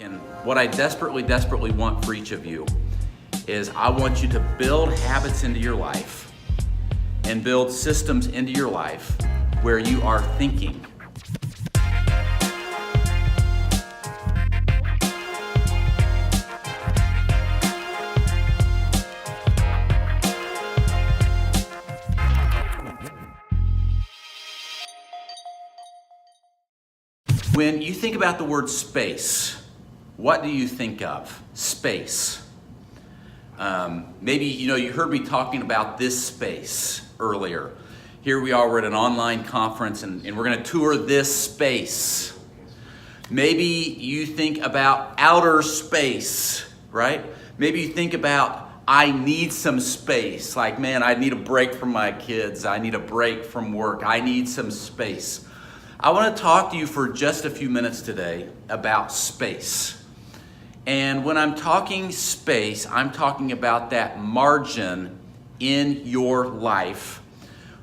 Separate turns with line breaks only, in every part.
And what I desperately, desperately want for each of you is I want you to build habits into your life and build systems into your life where you are thinking. When you think about the word space, what do you think of? Space. Maybe you heard me talking about this space earlier. Here we are, we're at an online conference and we're going to tour this space. Maybe you think about outer space, right? Maybe you think about, I need some space. Like, man, I need a break from my kids. I need a break from work. I need some space. I want to talk to you for just a few minutes today about space. And when I'm talking space, I'm talking about that margin in your life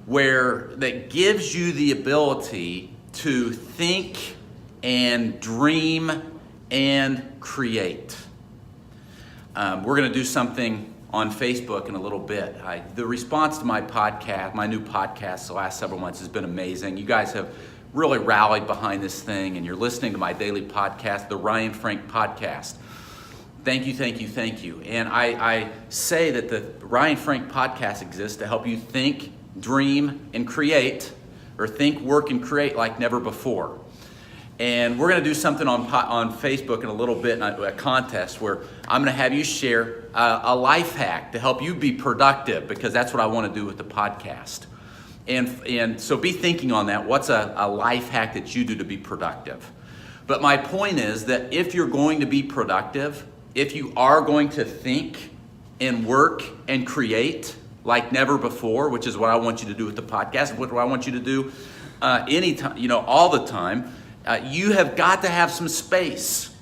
that gives you the ability to think and dream and create. We're going to do something on Facebook in a little bit. The response to my podcast, my new podcast, the last several months has been amazing. You guys have really rallied behind this thing, and you're listening to my daily podcast, the Ryan Frank Podcast. Thank you, thank you, thank you. And I say that the Ryan Frank Podcast exists to help you think, dream, and create, or think, work, and create like never before. And we're going to do something on Facebook in a little bit, a contest where I'm going to have you share a life hack to help you be productive, because that's what I want to do with the podcast. And so be thinking on that. What's a life hack that you do to be productive? But my point is that if you're going to be productive, if you are going to think and work and create like never before, which is what I want you to do with the podcast, what I want you to do anytime, all the time, you have got to have some space.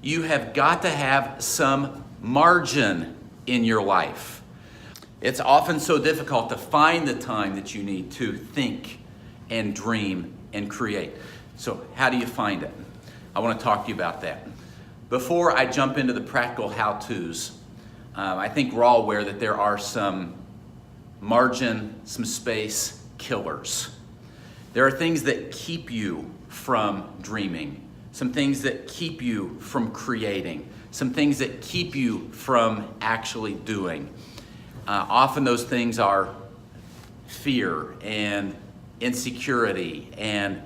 You have got to have some margin in your life. It's often so difficult to find the time that you need to think and dream and create. So how do you find it? I want to talk to you about that. Before I jump into the practical how-tos, I think we're all aware that there are some margin, some space killers. There are things that keep you from dreaming, some things that keep you from creating, some things that keep you from actually doing. Often those things are fear and insecurity and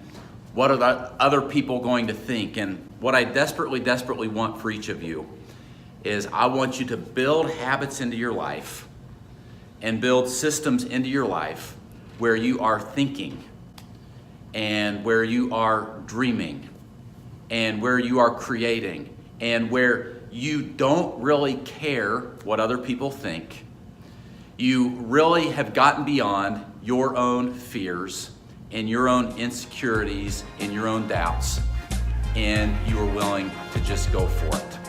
what are the other people going to think. And what I desperately, desperately want for each of you is I want you to build habits into your life and build systems into your life where you are thinking and where you are dreaming and where you are creating and where you don't really care what other people think. You really have gotten beyond your own fears and your own insecurities and your own doubts, and you are willing to just go for it.